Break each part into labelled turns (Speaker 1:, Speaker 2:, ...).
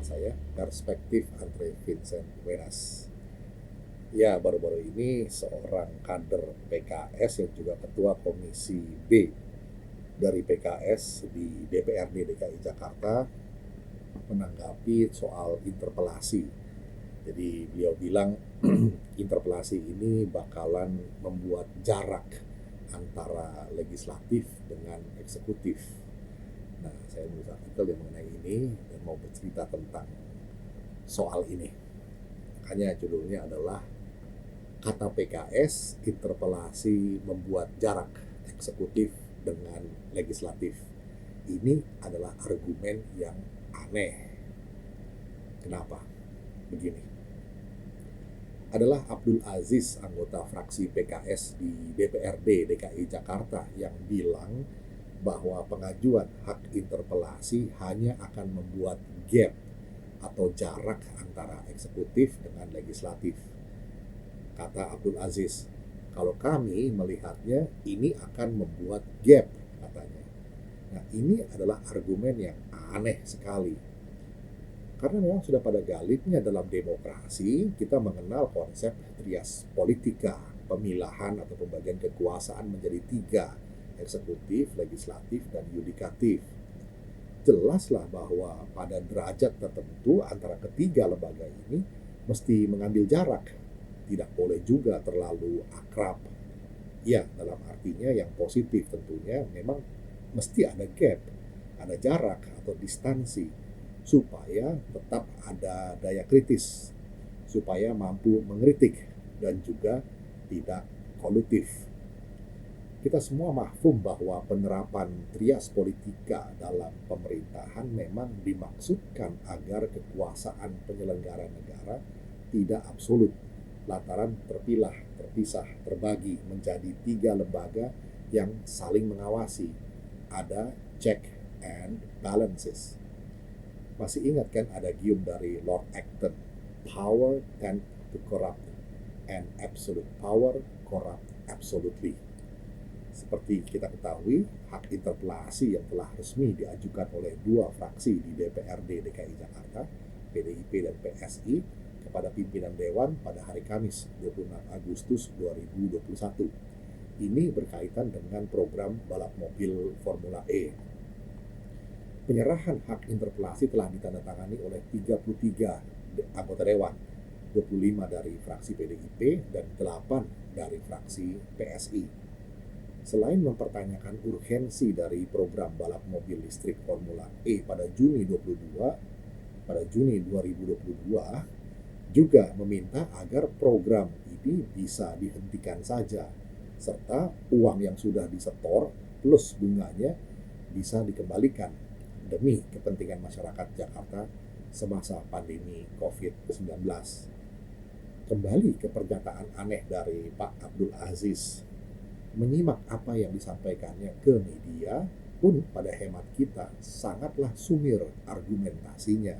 Speaker 1: saya, Perspektif Andre Vincent Wenas. Ya, baru-baru ini seorang kader PKS yang juga Ketua Komisi B dari PKS di DPRD DKI Jakarta menanggapi soal interpelasi. Jadi beliau bilang interpelasi ini bakalan membuat jarak antara legislatif dengan eksekutif. Nah, saya menulis artikel yang mengenai ini dan mau bercerita tentang soal ini. Makanya judulnya adalah kata PKS, interpelasi membuat jarak eksekutif dengan legislatif. Ini adalah argumen yang aneh. Kenapa? Begini. Adalah Abdul Aziz, anggota fraksi PKS di DPRD DKI Jakarta, yang bilang bahwa pengajuan hak interpelasi hanya akan membuat gap atau jarak antara eksekutif dengan legislatif. Kata Abdul Aziz, kalau kami melihatnya ini akan membuat gap, katanya. Nah, ini adalah argumen yang aneh sekali. Karena memang sudah pada galibnya dalam demokrasi, kita mengenal konsep trias politika, pemilahan atau pembagian kekuasaan menjadi 3, eksekutif, legislatif, dan yudikatif. Jelaslah bahwa pada derajat tertentu antara ketiga lembaga ini mesti mengambil jarak. Tidak boleh juga terlalu akrab. Ya, dalam artinya yang positif tentunya memang mesti ada gap, ada jarak atau distansi, supaya tetap ada daya kritis, supaya mampu mengkritik dan juga tidak kolutif. Kita semua mahfum bahwa penerapan trias politika dalam pemerintahan memang dimaksudkan agar kekuasaan penyelenggara negara tidak absolut, lantaran terpilah, terpisah, terbagi menjadi 3 lembaga yang saling mengawasi. Ada check and balances. Masih ingat kan ada gium dari Lord Acton, power tend to corrupt and absolute power corrupt absolutely. Seperti kita ketahui, hak interpelasi yang telah resmi diajukan oleh 2 fraksi di DPRD DKI Jakarta, PDIP dan PSI, kepada pimpinan Dewan pada hari Kamis 26 Agustus 2021. Ini berkaitan dengan program balap mobil Formula E. Penyerahan hak interpelasi telah ditandatangani oleh 33 anggota Dewan, 25 dari fraksi PDIP dan 8 dari fraksi PSI. Selain mempertanyakan urgensi dari program balap mobil listrik Formula E pada Juni 2022, juga meminta agar program ini bisa dihentikan saja, serta uang yang sudah disetor plus bunganya bisa dikembalikan demi kepentingan masyarakat Jakarta semasa pandemi COVID-19. Kembali ke pernyataan aneh dari Pak Abdul Aziz. Menyimak apa yang disampaikannya ke media pun pada hemat kita sangatlah sumir argumentasinya.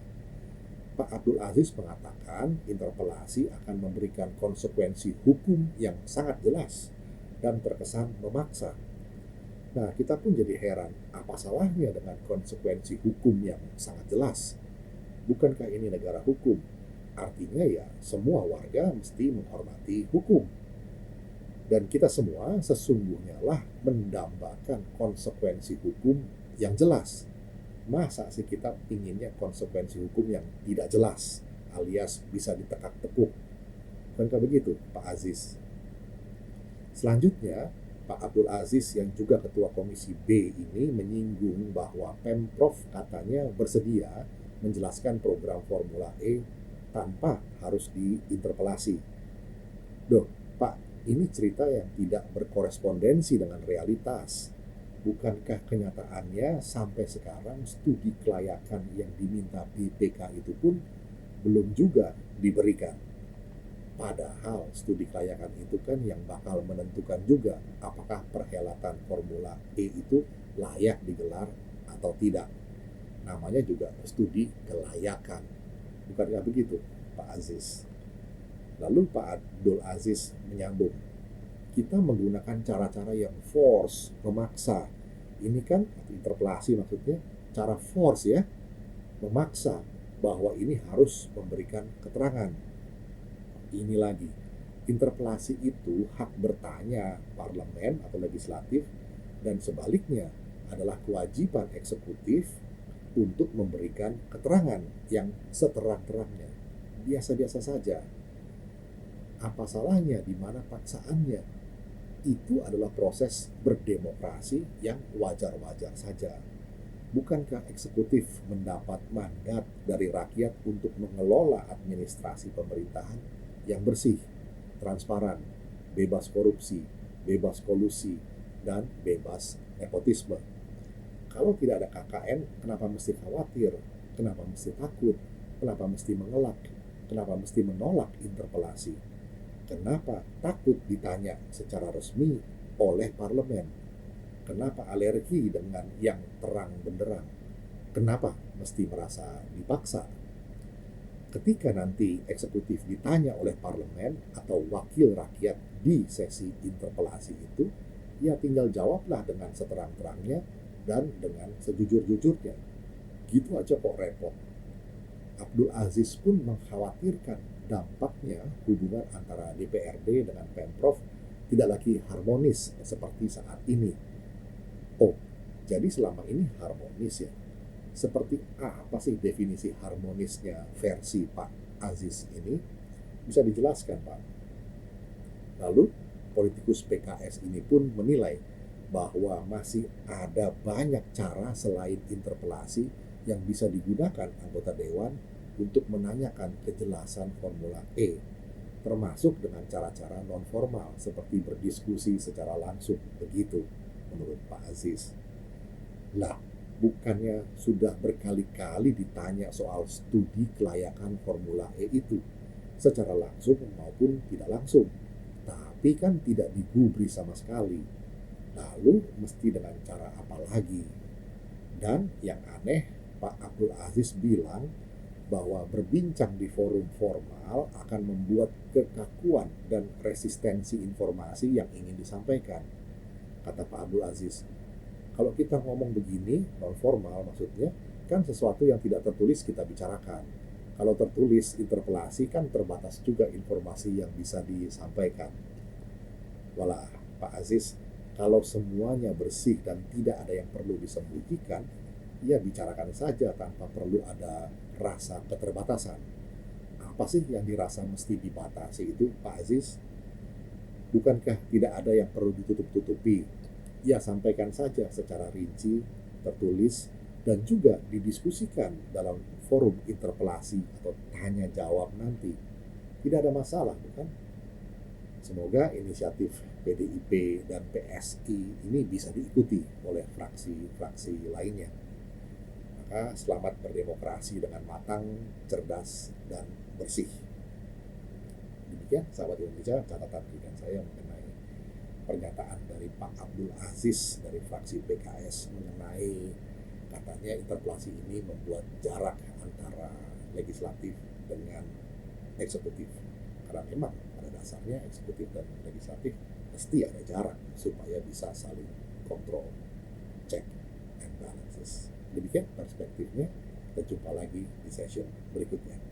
Speaker 1: Pak Abdul Aziz mengatakan interpelasi akan memberikan konsekuensi hukum yang sangat jelas dan terkesan memaksa. Nah, kita pun jadi heran, apa salahnya dengan konsekuensi hukum yang sangat jelas? Bukankah ini negara hukum? Artinya ya, semua warga mesti menghormati hukum. Dan kita semua sesungguhnya lah mendambakan konsekuensi hukum yang jelas. Masa sih kita inginnya konsekuensi hukum yang tidak jelas, alias bisa ditekak-tekuk? Bukankah begitu, Pak Aziz? Selanjutnya, Pak Abdul Aziz yang juga Ketua Komisi B ini menyinggung bahwa Pemprov katanya bersedia menjelaskan program Formula E tanpa harus diinterpelasi. Duh, Pak, ini cerita yang tidak berkorespondensi dengan realitas. Bukankah kenyataannya sampai sekarang studi kelayakan yang diminta BPK itu pun belum juga diberikan? Padahal studi kelayakan itu kan yang bakal menentukan juga apakah perhelatan Formula E itu layak digelar atau tidak. Namanya juga studi kelayakan. Bukankah begitu, Pak Aziz? Lalu Pak Abdul Aziz menyambung, kita menggunakan cara-cara yang force, memaksa. Ini kan interpelasi maksudnya, cara force ya, memaksa. bahwa ini harus memberikan keterangan. Ini lagi, interpelasi itu hak bertanya parlemen atau legislatif, dan sebaliknya adalah kewajiban eksekutif untuk memberikan keterangan yang seterang-terangnya. Biasa-biasa saja. Apa salahnya, di mana paksaannya? Itu adalah proses berdemokrasi yang wajar-wajar saja. Bukankah eksekutif mendapat mandat dari rakyat untuk mengelola administrasi pemerintahan yang bersih, transparan, bebas korupsi, bebas kolusi, dan bebas nepotisme? Kalau tidak ada KKN, kenapa mesti khawatir? Kenapa mesti takut? Kenapa mesti mengelak? Kenapa mesti menolak interpelasi? Kenapa takut ditanya secara resmi oleh parlemen? Kenapa alergi dengan yang terang benderang? Kenapa mesti merasa dipaksa? Ketika nanti eksekutif ditanya oleh parlemen atau wakil rakyat di sesi interpelasi itu, ya tinggal jawablah dengan seterang-terangnya dan dengan sejujur-jujurnya. Gitu aja kok repot. Abdul Aziz pun mengkhawatirkan dampaknya hubungan antara DPRD dengan Pemprov tidak lagi harmonis seperti saat ini. Oh, jadi selama ini harmonis ya? Seperti apa sih definisi harmonisnya versi Pak Aziz ini? Bisa dijelaskan, Pak? Lalu, politikus PKS ini pun menilai bahwa masih ada banyak cara selain interpelasi yang bisa digunakan anggota Dewan untuk menanyakan kejelasan Formula E, termasuk dengan cara-cara non-formal seperti berdiskusi secara langsung, begitu menurut Pak Aziz. Lah, bukannya sudah berkali-kali ditanya soal studi kelayakan Formula E itu, secara langsung maupun tidak langsung, tapi kan tidak digubris sama sekali. Lalu mesti dengan cara apa lagi? Dan yang aneh, Pak Abdul Aziz bilang bahwa berbincang di forum formal akan membuat kekakuan dan resistensi informasi yang ingin disampaikan. Kata Pak Abdul Aziz, kalau kita ngomong begini, non formal maksudnya, kan sesuatu yang tidak tertulis kita bicarakan. Kalau tertulis interpelasi kan terbatas juga informasi yang bisa disampaikan. Walah, Pak Aziz, kalau semuanya bersih dan tidak ada yang perlu disembunyikan, ya bicarakan saja tanpa perlu ada rasa keterbatasan. Apa sih yang dirasa mesti dibatasi itu, Pak Aziz? Bukankah tidak ada yang perlu ditutup-tutupi? Ya, sampaikan saja secara rinci, tertulis, dan juga didiskusikan dalam forum interpelasi atau tanya jawab nanti. Tidak ada masalah, bukan? Semoga inisiatif PDIP dan PSI ini bisa diikuti oleh fraksi-fraksi lainnya. Maka selamat berdemokrasi dengan matang, cerdas, dan bersih. Demikian sahabat Indonesia, catatan ringan saya mengenai pernyataan dari Pak Abdul Aziz dari fraksi PKS mengenai katanya interpelasi ini membuat jarak antara legislatif dengan eksekutif. Karena memang pada dasarnya eksekutif dan legislatif mesti ada jarak supaya bisa saling kontrol, check and balances. Demikian perspektifnya. Kita jumpa lagi di session berikutnya.